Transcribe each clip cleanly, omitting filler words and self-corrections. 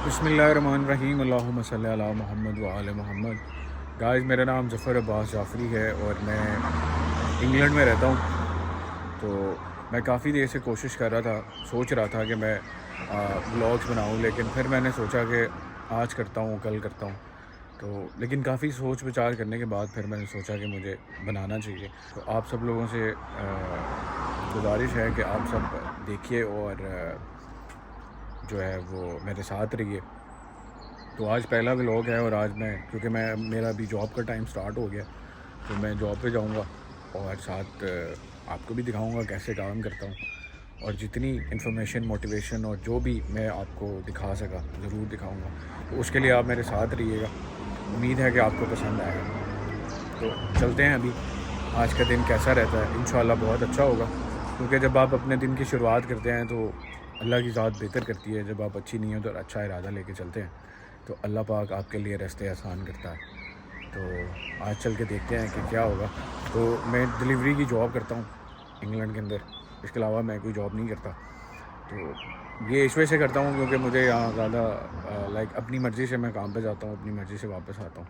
बिस्मिल्लाहिर्रहमानिर्रहीम अल्लाहुम्मा सल्ली अला मुहम्मद व आले मोहम्मद। गाइस, मेरा नाम ज़फ़र अब्बास जाफ़री है और मैं इंग्लैंड में रहता हूँ। तो मैं काफ़ी देर से कोशिश कर रहा था, सोच रहा था कि मैं व्लॉग्स बनाऊँ, लेकिन फिर मैंने सोचा कि आज करता हूँ, कल करता हूँ। तो लेकिन काफ़ी सोच विचार करने के बाद फिर मैंने सोचा कि मुझे बनाना चाहिए। तो आप सब लोगों से गुजारिश है कि आप सब देखिए और जो है वो मेरे साथ रहिए। तो आज पहला व्लॉग है और आज मैं, क्योंकि मेरा अभी जॉब का टाइम स्टार्ट हो गया, तो मैं जॉब पे जाऊंगा और साथ आपको भी दिखाऊंगा कैसे काम करता हूँ, और जितनी इन्फॉर्मेशन, मोटिवेशन और जो भी मैं आपको दिखा सका ज़रूर दिखाऊंगा। तो उसके लिए आप मेरे साथ रहिएगा। उम्मीद है कि आपको पसंद आएगा। तो चलते हैं अभी, आज का दिन कैसा रहता है। इंशाल्लाह बहुत अच्छा होगा, क्योंकि जब आप अपने दिन की शुरुआत करते हैं तो अल्लाह की ज़ात बेहतर करती है। जब आप अच्छी नीयत और अच्छा इरादा लेके चलते हैं तो अल्लाह पाक आपके लिए रास्ते आसान करता है। तो आज चल के देखते हैं कि क्या होगा। तो मैं डिलीवरी की जॉब करता हूँ इंग्लैंड के अंदर, इसके अलावा मैं कोई जॉब नहीं करता। तो ये इस वजह से करता हूँ क्योंकि मुझे यहाँ ज़्यादा लाइक अपनी मर्ज़ी से मैं काम पे जाता हूँ, अपनी मर्ज़ी से वापस आता हूँ।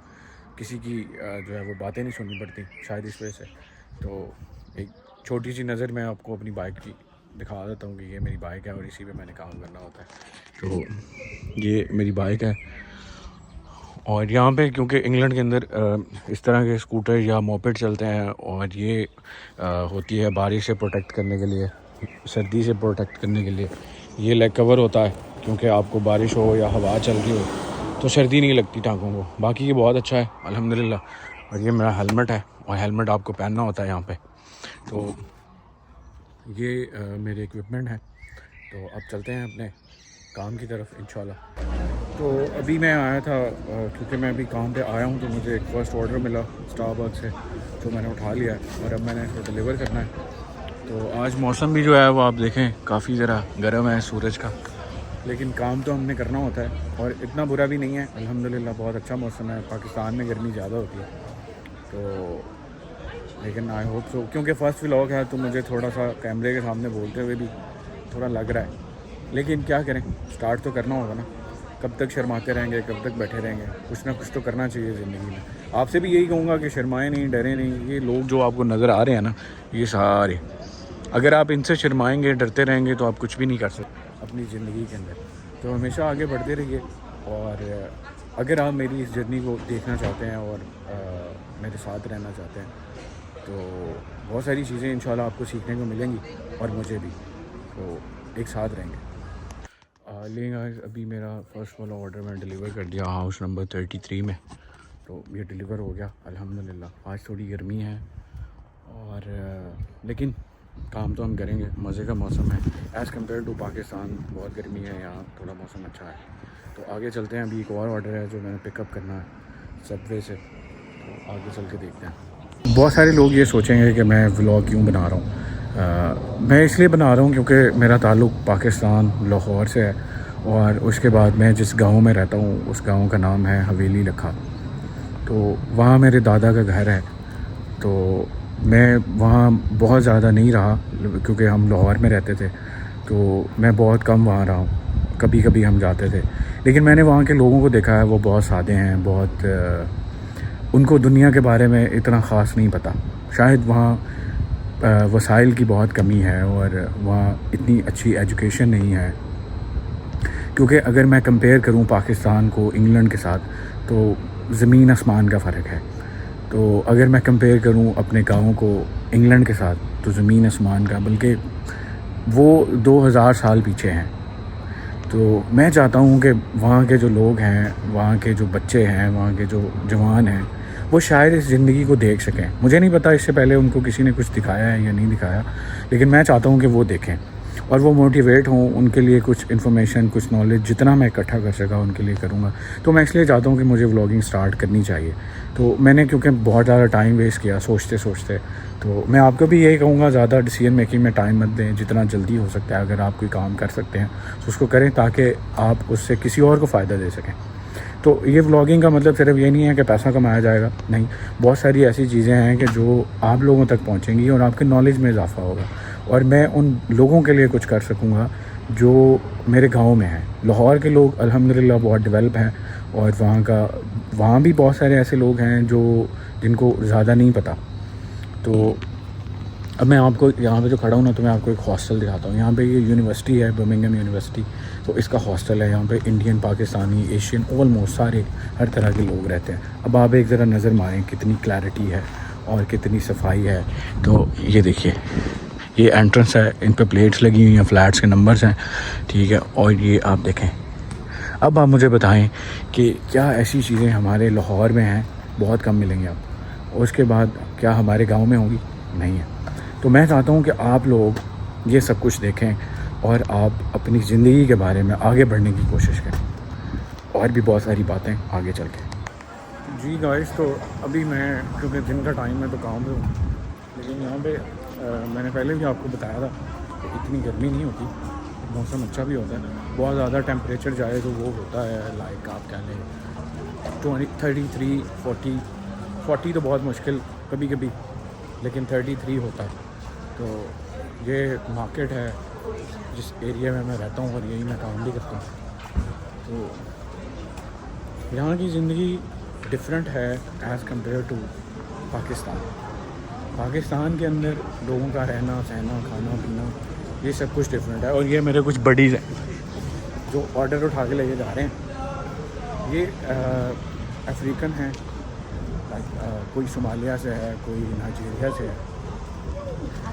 किसी की जो है वो बातें नहीं सुननी पड़ती, शायद इस वजह से। तो एक छोटी सी नज़र मैं आपको अपनी बाइक की दिखा देता हूँ कि ये मेरी बाइक है और इसी पे मैंने काम करना होता है। तो ये मेरी बाइक है, और यहाँ पे क्योंकि इंग्लैंड के अंदर इस तरह के स्कूटर या मोपेड चलते हैं, और ये होती है बारिश से प्रोटेक्ट करने के लिए, सर्दी से प्रोटेक्ट करने के लिए ये लेग कवर होता है, क्योंकि आपको बारिश हो या हवा चल रही हो तो सर्दी नहीं लगती टांगों को। बाकी ये बहुत अच्छा है अल्हम्दुलिल्लाह। और ये मेरा हेलमेट है, और हेलमेट आपको पहनना होता है यहाँ पे। तो ये मेरे इक्विपमेंट है। तो अब चलते हैं अपने काम की तरफ इंशाल्लाह। तो अभी मैं आया था क्योंकि मैं अभी काम पे आया हूँ, तो मुझे एक फ़र्स्ट ऑर्डर मिला स्टारबक्स से, तो मैंने उठा लिया है और अब मैंने इसको डिलीवर करना है। तो आज मौसम भी जो है वो आप देखें काफ़ी ज़रा गर्म है सूरज का, लेकिन काम तो हमने करना होता है। और इतना बुरा भी नहीं है अल्हम्दुलिल्लाह, बहुत अच्छा मौसम है। पाकिस्तान में गर्मी ज़्यादा होती है, तो लेकिन आई होप सो, क्योंकि फ़र्स्ट व्लॉग है तो मुझे थोड़ा सा कैमरे के सामने बोलते हुए भी थोड़ा लग रहा है, लेकिन क्या करें, स्टार्ट तो करना होगा ना। कब तक शर्माते रहेंगे, कब तक बैठे रहेंगे, कुछ ना कुछ तो करना चाहिए ज़िंदगी में। आपसे भी यही कहूँगा कि शर्माएं नहीं, डरे नहीं। ये लोग जो आपको नज़र आ रहे हैं ना, ये सारे, अगर आप इनसे शर्माएंगे, डरते रहेंगे, तो आप कुछ भी नहीं कर सकते अपनी ज़िंदगी के अंदर। तो हमेशा आगे बढ़ते रहिए। और अगर आप मेरी इस जर्नी को देखना चाहते हैं और मेरे साथ रहना चाहते हैं, तो बहुत सारी चीज़ें इंशाल्लाह आपको सीखने को मिलेंगी और मुझे भी। तो एक साथ रहेंगे। लेकिन आज अभी मेरा फ़र्स्ट वाला ऑर्डर मैं डिलीवर कर दिया हाउस नंबर 33 में। तो ये डिलीवर हो गया अल्हम्दुलिल्लाह। आज थोड़ी गर्मी है और लेकिन काम तो हम करेंगे। मज़े का मौसम है एज़ कम्पेयर टू पाकिस्तान। बहुत गर्मी है यहाँ, थोड़ा मौसम अच्छा है। तो आगे चलते हैं। अभी एक और ऑर्डर है जो मैंने पिकअप करना है सबवे से, तो आगे चल के देखते हैं। बहुत सारे लोग ये सोचेंगे कि मैं व्लॉग क्यों बना रहा हूँ। मैं इसलिए बना रहा हूँ क्योंकि मेरा ताल्लुक़ पाकिस्तान लाहौर से है, और उसके बाद मैं जिस गांव में रहता हूँ उस गांव का नाम है हवेली लखा। तो वहाँ मेरे दादा का घर है। तो मैं वहाँ बहुत ज़्यादा नहीं रहा क्योंकि हम लाहौर में रहते थे, तो मैं बहुत कम वहाँ रहा हूँ। कभी कभी हम जाते थे, लेकिन मैंने वहाँ के लोगों को देखा है, वो बहुत सादे हैं, बहुत उनको दुनिया के बारे में इतना ख़ास नहीं पता। शायद वहाँ वसाइल की बहुत कमी है और वहाँ इतनी अच्छी एजुकेशन नहीं है। क्योंकि अगर मैं कंपेयर करूँ पाकिस्तान को इंग्लैंड के साथ, तो ज़मीन आसमान का फ़र्क है। तो अगर मैं कंपेयर करूँ अपने गाँव को इंग्लैंड के साथ, तो ज़मीन आसमान का, बल्कि वो 2000 साल पीछे हैं। तो मैं चाहता हूँ कि वहाँ के जो लोग हैं, वहाँ के जो बच्चे हैं, वहाँ के जो जवान हैं, वो शायद इस ज़िंदगी को देख सकें। मुझे नहीं पता इससे पहले उनको किसी ने कुछ दिखाया है या नहीं दिखाया, लेकिन मैं चाहता हूँ कि वो देखें और वो मोटिवेट हों। उनके लिए कुछ इन्फॉर्मेशन, कुछ नॉलेज जितना मैं इकट्ठा कर सका उनके लिए करूँगा। तो मैं इसलिए चाहता हूँ कि मुझे व्लॉगिंग स्टार्ट करनी चाहिए। तो मैंने क्योंकि बहुत ज़्यादा टाइम वेस्ट किया सोचते सोचते, तो मैं आपको भी यही कहूँगा, ज़्यादा डिसीजन मेकिंग में टाइम मत दें। जितना जल्दी हो सकता है, अगर आप कोई काम कर सकते हैं तो उसको करें, ताकि आप उससे किसी और को फ़ायदा दे सकें। तो ये व्लॉगिंग का मतलब सिर्फ ये नहीं है कि पैसा कमाया जाएगा, नहीं। बहुत सारी ऐसी चीज़ें हैं कि जो आप लोगों तक पहुंचेंगी और आपके नॉलेज में इजाफा होगा, और मैं उन लोगों के लिए कुछ कर सकूंगा जो मेरे गांव में है। लाहौर के लोग अल्हम्दुलिल्लाह बहुत डेवलप हैं, और वहाँ भी बहुत सारे ऐसे लोग हैं जिनको ज़्यादा नहीं पता। तो अब मैं आपको यहाँ पे जो खड़ा हूँ ना, तो मैं आपको एक हॉस्टल दिखाता हूँ। यहाँ पे ये यूनिवर्सिटी है, बर्मिंघम यूनिवर्सिटी, तो इसका हॉस्टल है। यहाँ पे इंडियन, पाकिस्तानी, एशियन, ऑलमोस्ट सारे हर तरह के लोग रहते हैं। अब आप एक ज़रा नज़र मारें कितनी क्लैरिटी है और कितनी सफाई है। तो ये देखिए, ये एंट्रेंस है, इन पे प्लेट्स लगी हुई हैं, फ्लैट्स के नंबर्स हैं, ठीक है। और ये आप देखें। अब आप मुझे बताएं कि क्या ऐसी चीज़ें हमारे लाहौर में हैं, बहुत कम मिलेंगी आपको, और उसके बाद क्या हमारे गांव में होंगी? नहीं है। तो मैं चाहता हूं कि आप लोग ये सब कुछ देखें और आप अपनी ज़िंदगी के बारे में आगे बढ़ने की कोशिश करें, और भी बहुत सारी बातें आगे चल के। जी गाइस, तो अभी मैं, क्योंकि दिन का टाइम है तो काम पे हूँ, लेकिन यहाँ पे मैंने पहले भी आपको बताया था कि इतनी गर्मी नहीं होती, मौसम अच्छा भी होता है। बहुत ज़्यादा टेम्परेचर जाए तो वो होता है, लाइक आप कह लें 33, 40 तो बहुत मुश्किल कभी कभी, लेकिन 33 होता है। तो ये मार्केट है जिस एरिया में मैं रहता हूँ, और यही मैं काम भी करता हूँ। तो यहाँ की ज़िंदगी डिफरेंट है एज़ कम्पेयर टू पाकिस्तान के अंदर लोगों का रहना सहना, खाना पीना, ये सब कुछ डिफरेंट है। और ये मेरे कुछ बडीज़ हैं जो ऑर्डर उठा के लेके जा रहे हैं। ये अफ्रीकन हैं, कोई सोमालिया से है, कोई नाइजीरिया से है।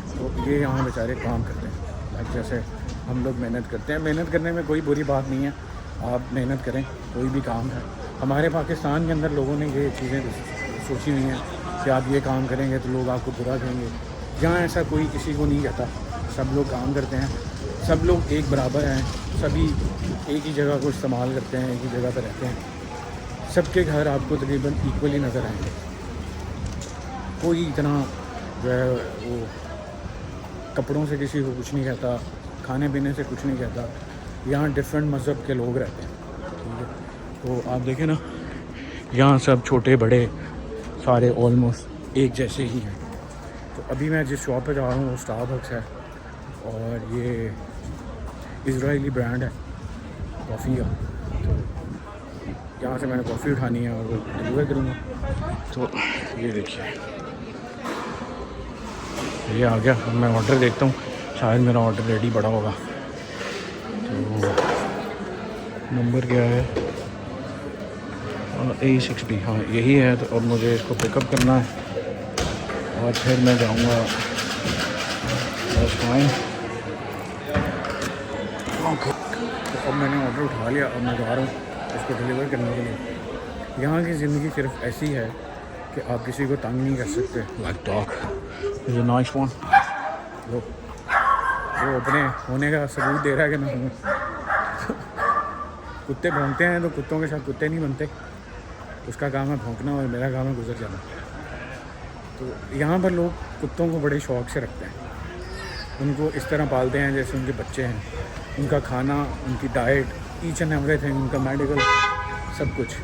तो ये यहाँ बेचारे काम करते हैं, लाइक जैसे हम लोग मेहनत करते हैं। मेहनत करने में कोई बुरी बात नहीं है, आप मेहनत करें, कोई भी काम है। हमारे पाकिस्तान के अंदर लोगों ने ये चीज़ें सोची हुई हैं कि आप ये काम करेंगे तो लोग आपको बुरा कहेंगे। यहाँ ऐसा कोई किसी को नहीं कहता, सब लोग काम करते हैं, सब लोग एक बराबर हैं, सभी एक ही जगह को इस्तेमाल करते हैं, एक ही जगह पर रहते हैं। सबके घर आपको तकरीबन इक्वली नज़र आएंगे। कोई इतना जो है वो कपड़ों से किसी को कुछ नहीं कहता, खाने पीने से कुछ नहीं कहता। यहाँ डिफरेंट मज़हब के लोग रहते हैं, ठीक है। तो आप देखें ना, यहाँ सब छोटे बड़े सारे ऑलमोस्ट एक जैसे ही हैं। तो अभी मैं जिस शॉप पे जा रहा हूँ वो स्टारबक्स है, और ये इजरायली ब्रांड है कॉफ़ी का। तो यहाँ से मैंने कॉफ़ी उठानी है और वो डिलीवर करूँगा। तो ये देखिए, ये आ गया। अब मैं ऑर्डर देखता हूँ, शायद मेरा ऑर्डर रेडी पड़ा होगा। तो नंबर क्या है? A6B, हाँ यही है। तो अब मुझे इसको पिकअप करना है और फिर मैं जाऊँगा। ओके, तो अब मैंने ऑर्डर उठा लिया, अब मैं जा रहा हूँ इसको डिलीवर करने के लिए। यहाँ की ज़िंदगी सिर्फ ऐसी है कि आप किसी को तंग नहीं कर सकते। Like dog is a nice one. वो अपने होने का सबूत दे रहा है कि मैं हूँ। कुत्ते भौंकते हैं तो कुत्तों के साथ कुत्ते नहीं बनते, उसका काम है भौंकना और मेरा काम है गुजर जाना। तो यहाँ पर लोग कुत्तों को बड़े शौक़ से रखते हैं, उनको इस तरह पालते हैं जैसे उनके बच्चे हैं। उनका खाना, उनकी डाइट, ईच एंड एवरीथिंग, उनका मेडिकल, सब कुछ।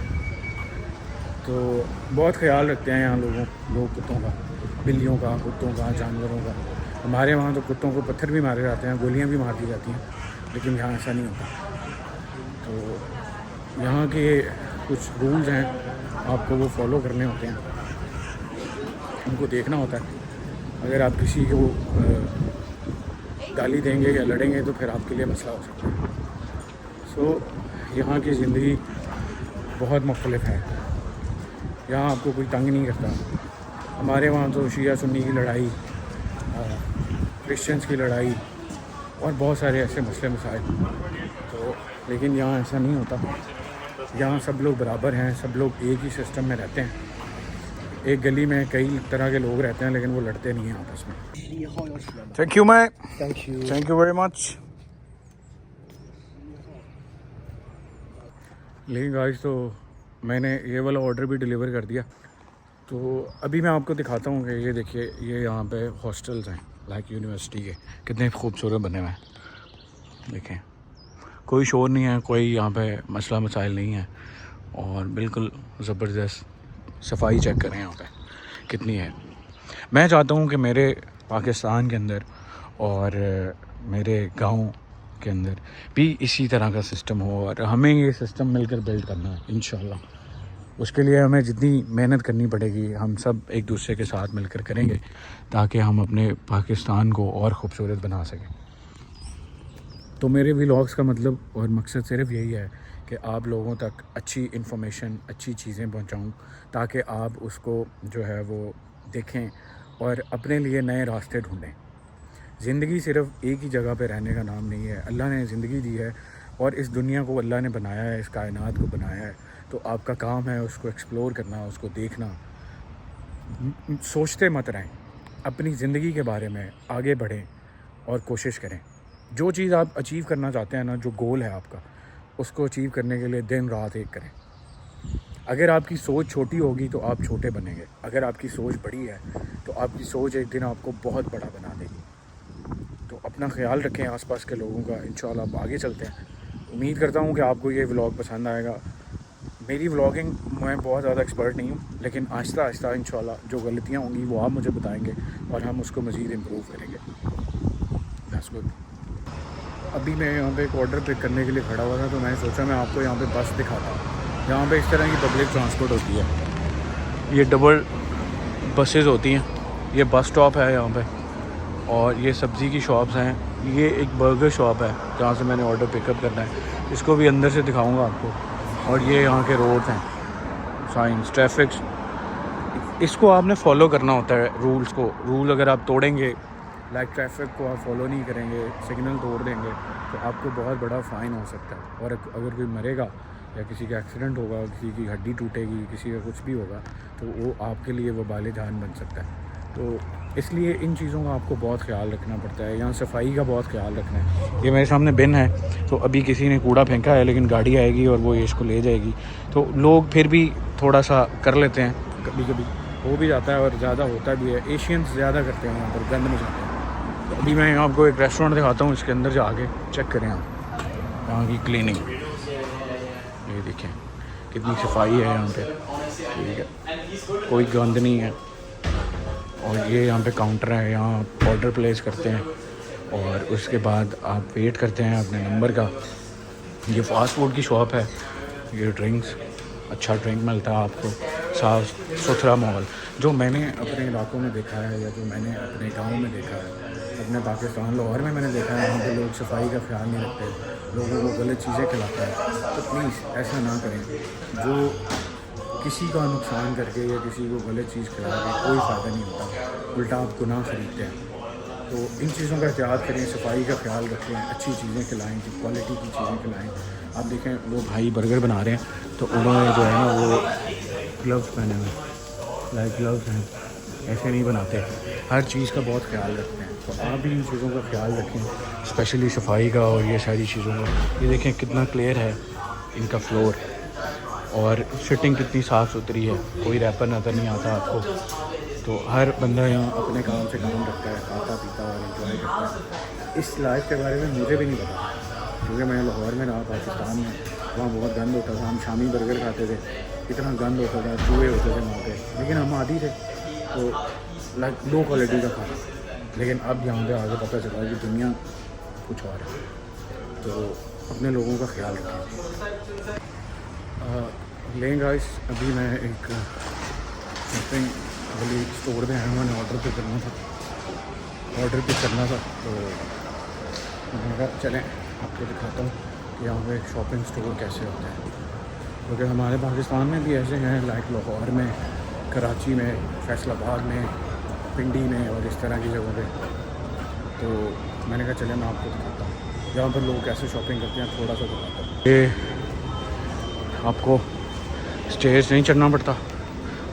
तो बहुत ख्याल रखते हैं यहाँ लोग कुत्तों का, बिल्लियों का, कुत्तों का, जानवरों का। हमारे वहाँ तो कुत्तों को पत्थर भी मारे जाते हैं, गोलियाँ भी मार दी जाती हैं, लेकिन यहाँ ऐसा नहीं होता। तो यहाँ के कुछ रूल्स हैं, आपको वो फॉलो करने होते हैं, उनको देखना होता है। अगर आप किसी को गाली देंगे या लड़ेंगे तो फिर आपके लिए मसला हो सकता है। सो यहाँ की ज़िंदगी बहुत मुख्तलिफ है। यहाँ आपको कोई तंग नहीं करता। हमारे वहाँ तो शिया सुन्नी की लड़ाई, क्रिश्चियंस की लड़ाई और बहुत सारे ऐसे मसले मसाइल। तो लेकिन यहाँ ऐसा नहीं होता। यहाँ सब लोग बराबर हैं, सब लोग एक ही सिस्टम में रहते हैं। एक गली में कई तरह के लोग रहते हैं, लेकिन वो लड़ते नहीं हैं आपस में। Thank you ma'am, thank you very much. लेकिन गाइस, तो मैंने ये वाला ऑर्डर भी डिलीवर कर दिया। तो अभी मैं आपको दिखाता हूँ कि ये देखिए, ये यहाँ पे हॉस्टल्स हैं लाइक यूनिवर्सिटी के, कितने खूबसूरत बने हुए हैं। देखें, कोई शोर नहीं है, कोई यहाँ पे मसला मसाइल नहीं है, और बिल्कुल ज़बरदस्त सफाई चेक करें यहाँ पे कितनी है। मैं चाहता हूँ कि मेरे पाकिस्तान के अंदर और मेरे गांव के अंदर भी इसी तरह का सिस्टम हो, और हमें ये सिस्टम मिलकर बिल्ड करना है इंशाल्लाह। उसके लिए हमें जितनी मेहनत करनी पड़ेगी हम सब एक दूसरे के साथ मिलकर करेंगे, ताकि हम अपने पाकिस्तान को और ख़ूबसूरत बना सकें। तो मेरे व्लॉग्स का मतलब और मकसद सिर्फ यही है कि आप लोगों तक अच्छी इन्फॉर्मेशन, अच्छी चीज़ें पहुंचाऊं, ताकि आप उसको जो है वो देखें और अपने लिए नए रास्ते ढूंढें। ज़िंदगी सिर्फ एक ही जगह पे रहने का नाम नहीं है। अल्लाह ने ज़िंदगी दी है और इस दुनिया को अल्लाह ने बनाया है, इस कायनात को बनाया है, तो आपका काम है उसको एक्सप्लोर करना, उसको देखना। सोचते मत रहें, अपनी ज़िंदगी के बारे में आगे बढ़ें और कोशिश करें। जो चीज़ आप अचीव करना चाहते हैं ना, जो गोल है आपका, उसको अचीव करने के लिए दिन रात एक करें। अगर आपकी सोच छोटी होगी तो आप छोटे बनेंगे, अगर आपकी सोच बड़ी है तो आपकी सोच एक दिन आपको बहुत बड़ा बना देगी। तो अपना ख्याल रखें आसपास के लोगों का। इंशाल्लाह अब आगे चलते हैं। उम्मीद करता हूँ कि आपको ये व्लॉग पसंद आएगा। मेरी व्लॉगिंग मैं बहुत ज़्यादा एक्सपर्ट नहीं हूँ, लेकिन आहिस्ता आहिस्ता इंशाल्लाह जो गलतियाँ होंगी वो आप मुझे बताएंगे और हम उसको मज़ीद इम्प्रूव करेंगे। That's good. अभी मैं यहाँ पे एक ऑर्डर पिक करने के लिए खड़ा हुआ था, तो मैंने सोचा मैं आपको यहाँ पे बस दिखाता हूँ। यहाँ पे इस तरह की पब्लिक ट्रांसपोर्ट होती है, ये डबल बसेस होती हैं। ये बस स्टॉप है यहाँ पे, और ये सब्ज़ी की शॉप्स हैं। ये एक बर्गर शॉप है जहाँ से मैंने ऑर्डर पिकअप करना है, इसको भी अंदर से दिखाऊंगा आपको। और ये यहाँ के रोड्स हैं, साइंस, ट्रैफिक्स, इसको आपने फॉलो करना होता है रूल्स को। रूल अगर आप तोड़ेंगे, लाइक ट्रैफिक को आप फॉलो नहीं करेंगे, सिग्नल तोड़ देंगे, तो आपको बहुत बड़ा फ़ाइन हो सकता है। और अगर कोई मरेगा या किसी का एक्सीडेंट होगा, किसी की हड्डी टूटेगी, किसी का कुछ भी होगा, तो वो आपके लिए वबाल जान बन सकता है। तो इसलिए इन चीज़ों का आपको बहुत ख्याल रखना पड़ता है। यहाँ सफाई का बहुत ख्याल रखना है। ये मेरे सामने बिन है, तो अभी किसी ने कूड़ा फेंका है, लेकिन गाड़ी आएगी और वो इसको ले जाएगी। तो लोग फिर भी थोड़ा सा कर लेते हैं, कभी कभी हो भी जाता है और ज़्यादा होता भी है। एशियंस ज़्यादा करते हैं यहाँ पर, गंद मचाते हैं। तो अभी मैं आपको एक रेस्टोरेंट दिखाता हूँ, इसके अंदर जाके चेक करें आप यहाँ की क्लीनिंग। ये देखें कितनी सफाई है यहाँ पे, ठीक है, कोई गंद नहीं है। और ये यहाँ पे काउंटर है, यहाँ आप ऑर्डर प्लेस करते हैं और उसके बाद आप वेट करते हैं अपने नंबर का। ये फ़ास्ट फूड की शॉप है। ये ड्रिंक्स, अच्छा ड्रिंक मिलता है आपको, साफ़ सुथरा माहौल। जो मैंने अपने इलाकों में देखा है या जो मैंने अपने गांव में देखा है, अपने पाकिस्तान लाहौर में मैंने देखा है, वहाँ पे लोग सफाई का ख्याल नहीं रखते, लोगों को गलत चीज़ें खिलाते हैं। तो प्लीज़ ऐसा ना करें। जो किसी का नुकसान करके या किसी को गलत चीज़ खिला के कोई फ़ायदा नहीं होता, उल्टा आप गुनाह खरीदते हैं। तो इन चीज़ों का एहतियात करें, सफाई का ख्याल रखें, अच्छी चीज़ें खिलाएँ, क्वालिटी की चीज़ें खिलाएँ। आप देखें वो भाई बर्गर बना रहे हैं, तो उन्होंने जो है ना वो ग्लव्स पहने हुए, लाइक ग्लव्स हैं, ऐसे नहीं बनाते। हर चीज़ का बहुत ख्याल रखते हैं। तो आप भी इन चीज़ों का ख्याल रखें, स्पेशली सफाई का और ये सारी चीज़ों का। ये देखें कितना क्लियर है इनका फ्लोर, और सिटिंग कितनी साफ़ सुथरी है, कोई रैपर नज़र नहीं आता आपको। तो हर बंदा यहाँ अपने काम से काम रखता है, खाता पीता और एंजॉय करता है। इस लाइफ के बारे में मुझे भी नहीं पता, क्योंकि मैं लाहौर में रहा, पाकिस्तान में, वहाँ बहुत गंद होता था। हम शामी बर्गर खाते थे, इतना गंद होता था, चूहे होते थे वहाँ पे, लेकिन हम आदी थे, तो लाइक लो क्वालिटी का खाना। लेकिन अब यहाँ पे आगे पता चला कि दुनिया कुछ और है। तो अपने लोगों का ख्याल रखें। लें गाइस, अभी मैं एक शॉपिंग वाली स्टोर में आया हूँ। मैंने ऑर्डर पे करना था, तो मैंने कहा चलें आपको दिखाता हूँ कि यहाँ पे शॉपिंग स्टोर कैसे होते हैं। क्योंकि हमारे पाकिस्तान में भी ऐसे हैं, लाइक लाहौर में, कराची में, फैसलाबाद में, पिंडी में और इस तरह की जगहों पे। तो मैंने कहा चलें मैं आपको दिखाता हूँ यहाँ पर लोग कैसे शॉपिंग करते हैं, थोड़ा सा दिखाता हूँ। ये आपको स्टेज नहीं चढ़ना पड़ता,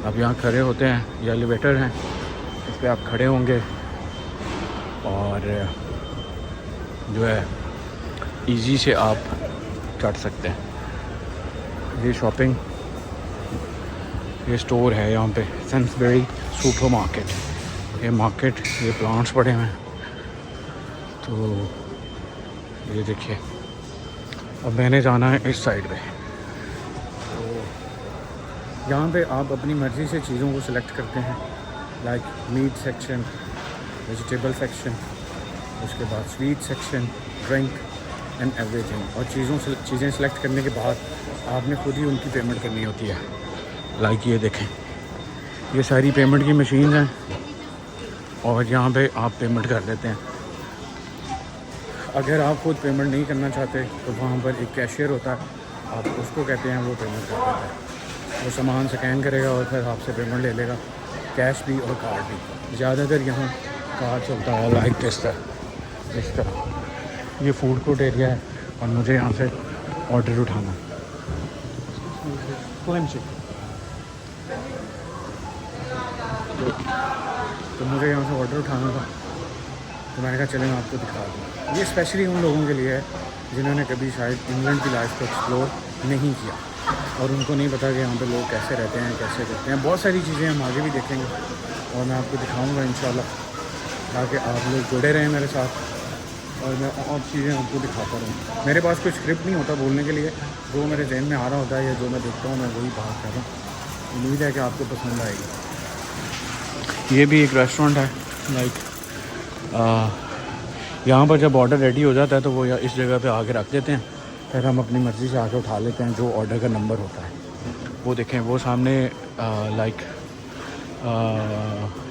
आप यहाँ खड़े होते हैं, ये एलिवेटर हैं, इस पर आप खड़े होंगे और जो है इजी से आप चढ़ सकते हैं। ये शॉपिंग, ये स्टोर है यहाँ पे, सेंसबरी सुपर मार्केट। ये मार्केट, ये प्लांट्स पड़े हुए हैं। तो ये देखिए, अब मैंने जाना है इस साइड पे। यहाँ पे आप अपनी मर्ज़ी से चीज़ों को सिलेक्ट करते हैं, like meat section, vegetable section, उसके बाद sweet section, drink, and everything. और चीज़ें सेलेक्ट करने के बाद आपने खुद ही उनकी पेमेंट करनी होती है। लाइक ये देखें, ये सारी पेमेंट की मशीन हैं और यहाँ पे आप पेमेंट कर देते हैं। अगर आप खुद पेमेंट नहीं करना चाहते तो वहाँ पर एक कैशियर होता है, आप उसको कहते हैं, वो पेमेंट कर देता है। वो सामान स्कैन करेगा और फिर आपसे पेमेंट ले लेगा, कैश भी और कार्ड भी। ज़्यादातर यहाँ कार्ड चलता है। लाइक दिस तरह ये फूड कोर्ट एरिया है और मुझे यहाँ से ऑर्डर उठाना है। तो मुझे यहाँ से ऑर्डर उठाना था, तो मैंने कहा चलें मैं आपको दिखा दूँ। ये स्पेशली उन लोगों के लिए है जिन्होंने कभी शायद इंग्लैंड की लाइफ को एक्सप्लोर नहीं किया और उनको नहीं पता कि यहाँ पे लोग कैसे रहते हैं, कैसे करते हैं। बहुत सारी चीज़ें हम आगे भी देखेंगे और मैं आपको दिखाऊँगा इंशाल्लाह, ताकि आप लोग जुड़े रहें मेरे साथ और मैं और चीज़ें आपको दिखाता रहूँ। मेरे पास कोई स्क्रिप्ट नहीं होता बोलने के लिए, जो मेरे जहन में आ रहा होता है या जो मैं देखता हूँ मैं वही बात कर रहा हूँ। उम्मीद है कि आपको पसंद आएगी। ये भी एक रेस्टोरेंट है। लाइक यहाँ पर जब ऑर्डर रेडी हो जाता है तो वो इस जगह पे आके रख देते हैं, फिर हम अपनी मर्ज़ी से आके उठा लेते हैं जो ऑर्डर का नंबर होता है। वो देखें, वो सामने लाइक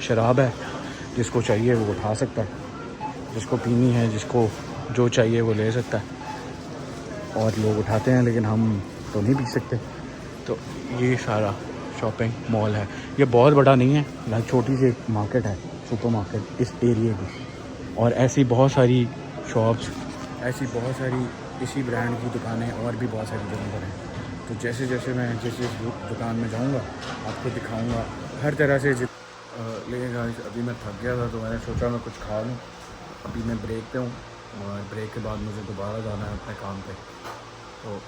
शराब है, जिसको चाहिए वो उठा सकता है, जिसको पीनी है, जिसको जो चाहिए वो ले सकता है। और लोग उठाते हैं लेकिन हम तो नहीं पी सकते। तो ये सारा शॉपिंग मॉल है। ये बहुत बड़ा नहीं है, लाइक छोटी सी एक मार्केट है, सुपर मार्केट इस एरिए की। और ऐसी बहुत सारी शॉप्स, ऐसी बहुत सारी इसी ब्रांड की दुकानें और भी बहुत सारी जगह पर हैं। तो जैसे जैसे मैं जिस दुकान में जाऊंगा आपको दिखाऊंगा हर तरह से। लेकिन अभी मैं थक गया था तो मैंने सोचा मैं कुछ खा लूँ। अभी मैं ब्रेक पे हूँ और ब्रेक के बाद मुझे दोबारा जाना है अपने काम पे, तो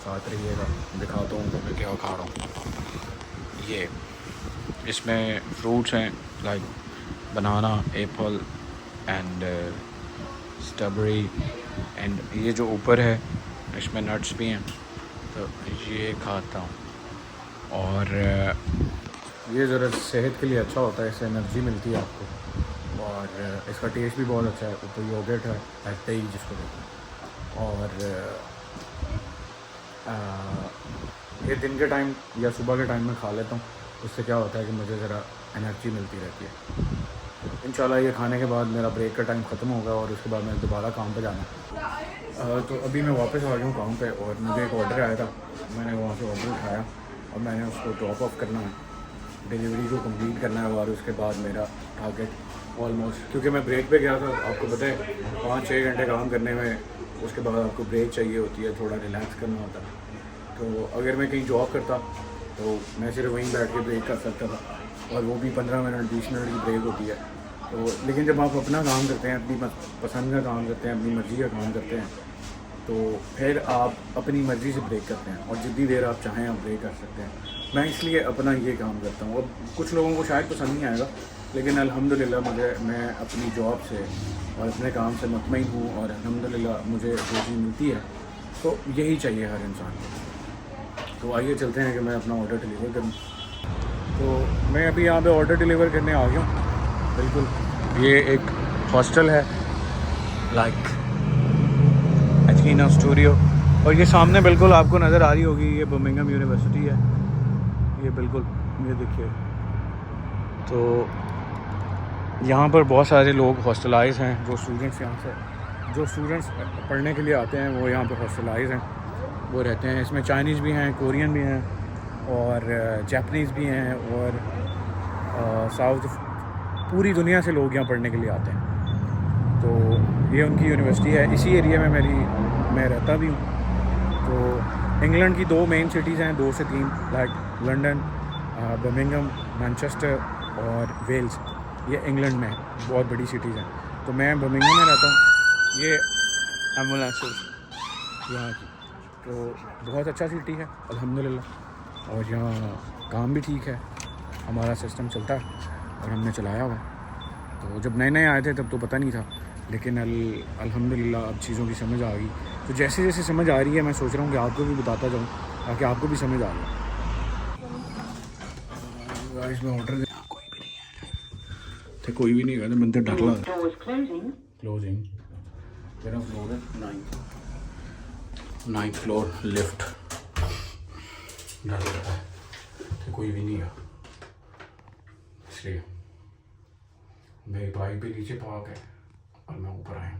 साथ रहिएगा, दिखाता हूँ मैं क्या खा रहा हूँ। ये इसमें फ्रूट्स हैं like banana, Apple and strawberry, and ये जो ऊपर है इसमें नट्स भी हैं, तो ये खाता हूँ। और ये ज़रा सेहत के लिए अच्छा होता है, इससे एनर्जी मिलती है आपको और इसका टेस्ट भी बहुत अच्छा है। ऊपर योगर्ट है, दही जिसको कहते हैं। और ये दिन के टाइम या सुबह के टाइम में खा लेता हूँ, उससे क्या होता है कि मुझे ज़रा एनर्जी मिलती रहती है। इंशाल्लाह ये खाने के बाद मेरा ब्रेक का टाइम ख़त्म होगा और उसके बाद मैं दोबारा काम पे जाना है। तो अभी मैं वापस आ गया हूँ काम पे और मुझे एक ऑर्डर आया था, मैंने वहाँ से ऑर्डर उठाया और मैंने उसको ड्रॉप ऑफ करना है, डिलीवरी को कंप्लीट करना है। और उसके बाद मेरा टारगेट ऑलमोस्ट, क्योंकि मैं ब्रेक पे गया था, आपको पता है 5-6 घंटे काम करने में उसके बाद आपको ब्रेक चाहिए होती है, थोड़ा रिलैक्स करना होता है। तो अगर मैं कहीं जॉब करता तो मैं सिर्फ वहीं बैठ के ब्रेक कर सकता था और वो भी 15 मिनट 20 मिनट की ब्रेक होती है। तो लेकिन जब आप अपना काम करते हैं, अपनी पसंद का काम करते हैं, अपनी मर्ज़ी का काम करते हैं, तो फिर आप अपनी मर्ज़ी से ब्रेक करते हैं और जितनी देर आप चाहें आप ब्रेक कर सकते हैं। मैं इसलिए अपना ये काम करता हूँ। अब कुछ लोगों को शायद पसंद नहीं आएगा, लेकिन अल्हम्दुलिल्लाह मैं अपनी जॉब से और अपने काम से मुतमईन हूँ और अल्हम्दुलिल्लाह मुझे रोज़ी मिलती है, तो यही चाहिए हर इंसान को। तो आइए चलते हैं कि मैं अपना ऑर्डर डिलीवर करूँ। तो मैं अभी यहाँ पे ऑर्डर डिलीवर करने आ गया हूँ। बिल्कुल ये एक हॉस्टल है लाइक एचकीना स्टूडियो, और ये सामने बिल्कुल आपको नज़र आ रही होगी ये बर्मिंघम यूनिवर्सिटी है। ये बिल्कुल ये देखिए, तो यहाँ पर बहुत सारे लोग हॉस्टलाइज हैं। जो स्टूडेंट्स पढ़ने के लिए आते हैं वो यहाँ पर हॉस्टलाइज हैं, वो रहते हैं। इसमें चाइनीज़ भी हैं, कोरियन भी हैं और जापानीज़ भी हैं और साउथ पूरी दुनिया से लोग यहाँ पढ़ने के लिए आते हैं। तो ये उनकी यूनिवर्सिटी है, इसी एरिया में मैं रहता भी हूँ। तो इंग्लैंड की 2 मेन सिटीज़ हैं, 2 से 3, लाइक लंदन, बर्मिंघम, मैनचेस्टर और वेल्स। ये इंग्लैंड में बहुत बड़ी सिटीज़ हैं। तो मैं बर्मिंघम में रहता हूँ। ये एम्बुलेंसेस यहाँ की, तो बहुत अच्छा सिटी है अल्हम्दुलिल्लाह। और यहाँ काम भी ठीक है, हमारा सिस्टम चलता है और हमने चलाया हुआ है। तो जब नए नए आए थे तब तो पता नहीं था, लेकिन अल्हम्दुलिल्लाह अब चीज़ों की समझ आ गई। तो जैसे जैसे समझ आ रही है मैं सोच रहा हूँ कि आपको भी बताता जाऊँ ताकि आपको भी समझ आ जाए। गाइस मैं ऑर्डर कोई भी नहीं है, थे कोई भी नहीं है, मैं तो डर लग रहा है। क्लोजिंग मेरा फ्लोर है 9। 9th फ्लोर लिफ्ट, डर लगता है कि कोई भी नहीं है, इसलिए मेरी बाइक भी नीचे पार्क है और मैं ऊपर आया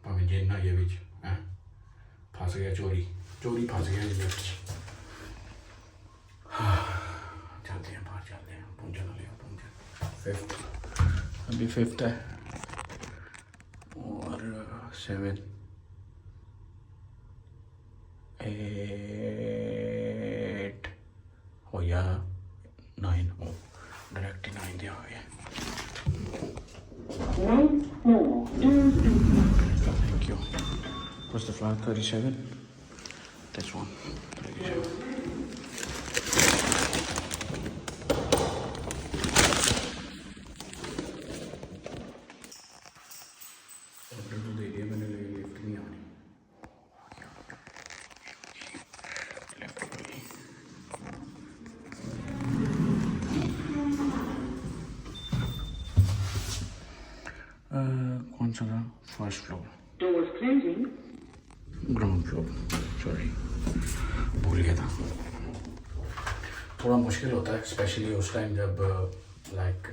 भाਵੇਂ जिन्ना ये भी फंस गया, चोरी फंस गया लिफ्ट। चलते हैं बाहर, चलते हैं, पहुँचने वाले हैं, पहुँचे 5th, अभी 5th है और 7, 8 हो या 9 हो, डायरेक्ट 9 दिया हुआ है। Thank you. What's the flight? 37? This one. 37. Order तो दे दिया मैंने, लेकिन लिफ्ट नहीं आ रही। कौन सा था? 1st floor, ground floor, sorry भूल गया था। थोड़ा मुश्किल होता है स्पेशली उस टाइम जब लाइक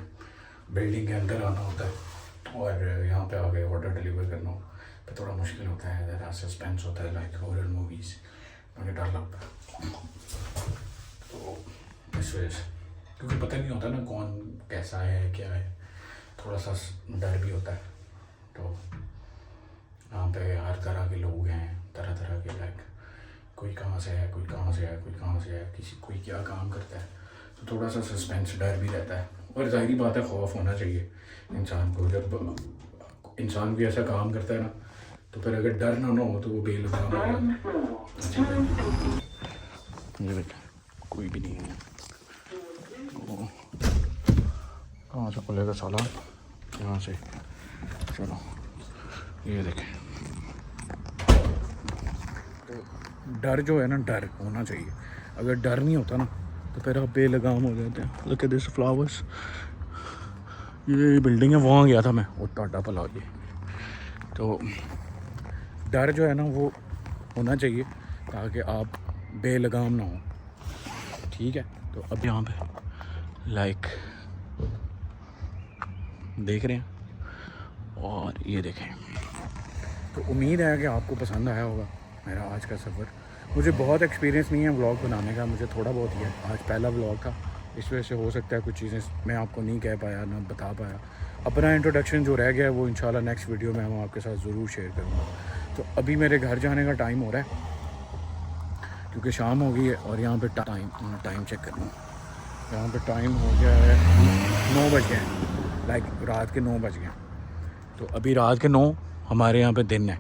बिल्डिंग के अंदर आना होता है और यहाँ पे आके ऑर्डर डिलीवर करना हो तो थोड़ा मुश्किल होता है, ज़रा सस्पेंस होता है, लाइक हॉरर मूवीज़, मुझे डर लगता है तो इस वजह से, क्योंकि पता नहीं होता ना कौन कैसा है क्या है, थोड़ा सा डर भी होता है। तो यहाँ पे हर तरह के लोग हैं, तरह तरह के, लाइक कोई कहाँ से है, कोई कहाँ से है, कोई कहाँ से है, कोई क्या काम करता है, तो थोड़ा सा सस्पेंस डर भी रहता है। और ज़ाहिरी बात है खौफ होना चाहिए इंसान को, जब इंसान भी ऐसा काम करता है ना तो फिर अगर डर ना हो तो वो बेलगाम हो। ये देखा कोई भी नहीं है, कहाँ से खुलेगा साला, यहाँ से, चलो ये देखें। तो डर जो है ना, डर होना चाहिए, अगर डर नहीं होता ना तो फिर आप बेलगाम हो जाते हैं। लुक एट दिस फ्लावर्स, ये बिल्डिंग है, वहाँ गया था मैं, वो टाटा पला ये। तो डर जो है ना वो होना चाहिए ताकि आप बेलगाम ना हो, ठीक है। तो अब यहाँ पे लाइक देख रहे हैं और ये देखें, तो उम्मीद है कि आपको पसंद आया होगा मेरा आज का सफ़र। मुझे बहुत एक्सपीरियंस नहीं है व्लॉग बनाने का, मुझे थोड़ा बहुत ही है, आज पहला व्लॉग था, इस वजह से हो सकता है कुछ चीज़ें मैं आपको नहीं कह पाया, ना बता पाया। अपना इंट्रोडक्शन जो रह गया है वो इंशाल्लाह नेक्स्ट वीडियो में हम आपके साथ ज़रूर शेयर करूँगा। तो अभी मेरे घर जाने का टाइम हो रहा है क्योंकि शाम हो गई है और यहाँ पे टाइम चेक करना, यहाँ पे टाइम हो गया है 9 बज गए हैं, लाइक रात के 9 बज गए। तो अभी रात के 9 हमारे यहाँ पे दिन है।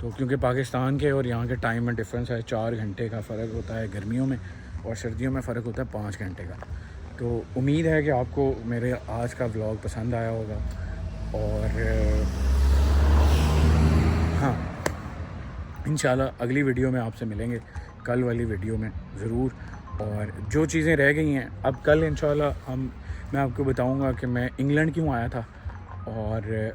तो क्योंकि पाकिस्तान के और यहाँ के टाइम में डिफरेंस है, 4 घंटे का फ़र्क होता है गर्मियों में, और सर्दियों में फ़र्क होता है 5 घंटे का। तो उम्मीद है कि आपको मेरे आज का व्लॉग पसंद आया होगा। और हाँ, इंशाल्लाह अगली वीडियो में आपसे मिलेंगे, कल वाली वीडियो में ज़रूर। और जो चीज़ें रह गई हैं अब कल इंशाल्लाह मैं आपको बताऊंगा कि मैं इंग्लैंड क्यों आया था और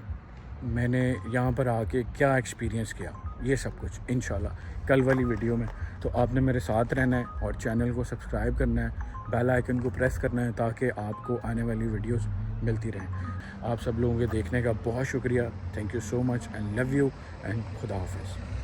मैंने यहाँ पर आके क्या एक्सपीरियंस किया, ये सब कुछ इंशाल्लाह कल वाली वीडियो में। तो आपने मेरे साथ रहना है और चैनल को सब्सक्राइब करना है, बेल आइकन को प्रेस करना है ताकि आपको आने वाली वीडियोस मिलती रहें। आप सब लोगों के देखने का बहुत शुक्रिया, thank you so much and love you and खुदा हाफिज़।